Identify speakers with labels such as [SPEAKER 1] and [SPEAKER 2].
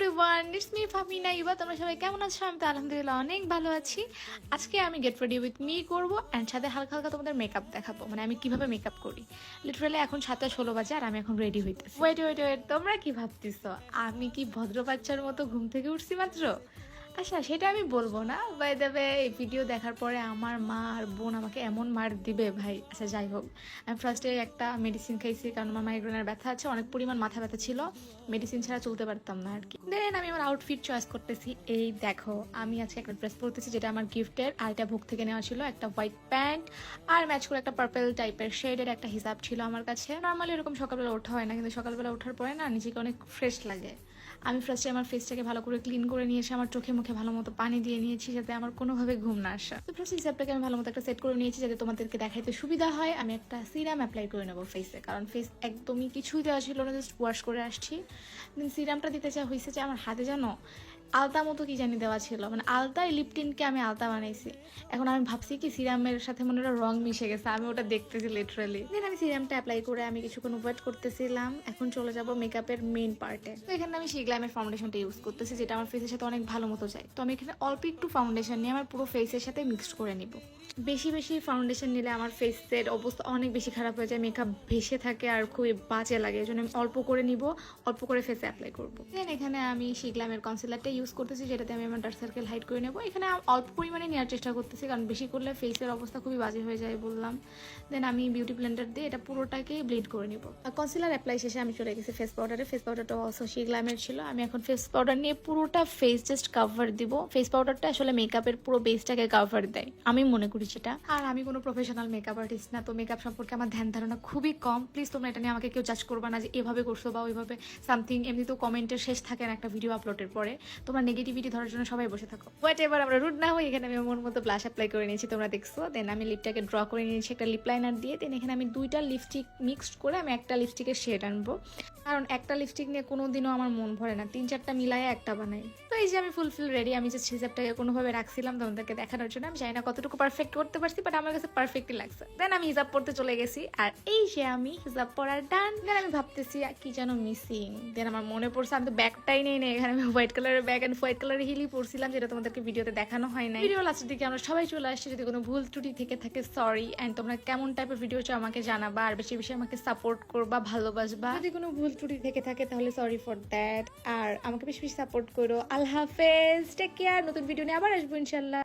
[SPEAKER 1] Everyone, it's me Fahmina ইবা। তোমরা সবাই কেমন আছো? আমি তো আলহামদুলিল্লাহ অনেক ভালো আছি। আজকে আমি গেট রেডি উইথ মি করবো অ্যান্ড সাথে হালকা হালকা তোমাদের মেকআপ দেখাবো, মানে আমি কিভাবে মেকআপ করি। লিটারালি এখন 7:16 বাজে আর আমি এখন রেডি হইতেছি। ওয়েট ওয়েট ওয়েট, তোমরা কি ভাবতেছো আমি কি ভদ্র বাচ্চার মতো ঘুম থেকে উঠছি মাত্র? আচ্ছা, সেটা আমি বলবো না। বাই দ্য ওয়ে, এই ভিডিও দেখার পরে আমার মা আর বোন আমাকে এমন মার দিবে ভাই। আচ্ছা যাই হোক, আমি ফার্স্টে একটা মেডিসিন খাইছি কারণ আমার মাইগ্রেনের ব্যথা আছে, অনেক পরিমাণ মাথা ব্যথা ছিল, মেডিসিন ছাড়া চলতে পারতাম না আর কি। দেন আমি আমার আউটফিট চয়েস করতেছি। এই দেখো, আমি আজকে একটা ড্রেস পরতেছি যেটা আমার গিফটের, আর এটা ভোগ থেকে নেওয়া ছিল। একটা হোয়াইট প্যান্ট আর ম্যাচ করে একটা পার্পল টাইপের শেডের একটা হিজাব ছিল আমার কাছে। নর্মালি এরকম সকালবেলা ওঠা হয় না, কিন্তু সকালবেলা ওঠার পরে না নিজেকে অনেক ফ্রেশ লাগে। আমি ফার্স্টে আমার ফেসটাকে ভালো করে ক্লিন করে নিয়ে এসে আমার চোখে মুখে ভালো মতো পানি দিয়ে নিয়েছি যাতে আমার কোনোভাবে ঘুম না আসে। তো ফার্স্ট হিসাবটাকে আমি ভালো মতো একটা সেট করে নিয়েছি যাতে তোমাদেরকে দেখাইতে সুবিধা হয়। আমি একটা সিরাম অ্যাপ্লাই করে নেবো ফেসে, কারণ ফেস একদমই কিছুই দেওয়া ছিল না, জাস্ট ওয়াশ করে আসছি। দেন সিরামটা দিতে চা হয়েছে যে আমার হাতে জানো আলতা মতো কি জানি দেওয়া ছিল, মানে আলতায় লিপটিনকে আমি আলতা বানাইছি। এখন আমি ভাবছি কি সিরামের সাথে মনে হয় রং মিশে গেছে, আমি ওটা দেখতেছি লিটারালি। দেন আমি সিরামটা অ্যাপ্লাই করে আমি কিছুক্ষণ ওয়েট করতেছিলাম। এখন চলে যাব মেকআপের মেইন পার্টে। তো এখানে আমি শিগ্লামের ফাউন্ডেশনটা ইউজ করতেছি যেটা আমার ফেসের সাথে অনেক ভালো মতো যায়। তো আমি এখানে অল্প একটু ফাউন্ডেশন নিয়ে আমার পুরো ফেসের সাথে মিক্সড করে নিব। বেশি বেশি ফাউন্ডেশন নিলে আমার ফেসের অবস্থা অনেক বেশি খারাপ হয়ে যায়, মেকআপ ভেসে থাকে আর খুবই বাজে লাগে। এই জন্য আমি অল্প করে নিব, অল্প করে ফেসে অ্যাপ্লাই করবো। দেন এখানে আমি শিগ্লামের কনসিলারটা ইউজ করতেছি যেটাতে আমি আমার ডার্ক সার্কেল হাইড করে নেবো। এখানে অল্প পরিমাণে নেওয়ার চেষ্টা করতেছি কারণ বেশি করলে ফেসের অবস্থা খুবই বাজে হয়ে যায় বললাম। দেন আমি বিউটি ব্লেন্ডার দিয়ে এটা পুরোটাকে ব্লেন্ড করে নিব। কনসিলার অ্যাপ্লাই শেষে আমি চলে গেছি ফেস পাউডারে। ফেস পাউডারটা অলসো শিগ্লামের ছিল। আমি এখন ফেস পাউডার নিয়ে পুরোটা ফেস জাস্ট কাভার দিব। ফেস পাউডারটা আসলে মেকআপের পুরো বেসটাকে কাভার দেয়, আমি মনে করি সেটা। আর আমি কোনো প্রফেশনাল মেকআপ আর্টিস্ট না, তো মেকআপ সম্পর্কে আমার ধ্যান ধারণা খুবই কম। প্লিজ তোমরা এটা নিয়ে আমাকে কেউ জাজ করবা না যে এভাবে করছো বা ওইভাবে সামথিং। এমনিতেও কমেন্টের শেষ থাকে না একটা ভিডিও আপলোডের পরে, তোমরা নেগেটিভিটি ধরার জন্য সবাই বসে থাকো। বাট এবার আমরা রুড না হই, এখানে আমি মন মতো ব্লাশ অ্যাপ্লাই করে নিয়েছি, তোমরা দেখছো। দেন আমি লিপটাকে ড্র করে নিয়েছি একটা লিপ লাইনার দিয়ে। দেন এখানে আমি দুইটা লিপস্টিক মিক্সড করে আমি একটা লিপস্টিকের শেড আনবো, কারণ একটা লিপস্টিক নিয়ে কোনোদিনও আমার মন ভরে না, 3-4টা মিলাই একটা বানাই। তো এই যে আমি ফুলফিল রেডি। আমি যে হিজাবটাকে কোনোভাবে রাখছিলাম তোমাদেরকে দেখানোর জন্য। আমি জানি না কতটুকু পারফেক্ট করতে পারছি, বাট আমার কাছে পারফেক্টই লাগছে। দেন আমি হিজাব পড়তে চলে গেছি, আর এই যে আমি হিজাব পরার ডান। দেন আমি ভাবতেছি কি যেন মিসিং। দেন আমার মনে পড়ছে আমি তো ব্যাগটাই নেই না। এখানে আমি হোয়াইট কালারের ব্যাগ এন্ড হোয়াইট কালারের হিলই পরছিলাম, যেটা তোমাদেরকে ভিডিওতে দেখানো হয় না। ভিডিও লাস্টের দিকে আমরা সবাই চলে আসছি। যদি কোনো ভুল ত্রুটি থেকে থাকে সরি, অ্যান্ড তোমরা কেমন টাইপের ভিডিও চাও আমাকে জানাবা, আর বেশি বেশি আমাকে সাপোর্ট করবা, ভালোবাসবা। যদি কোনো ভুল ত্রুটি থেকে থাকে তাহলে সরি ফর দ্যাট, আর আমাকে বেশি বেশি সাপোর্ট করো। আল্লাহ হাফেজ, টেক কেয়ার। নতুন ভিডিও নিয়ে আবার আসবো ইনশাল্লাহ।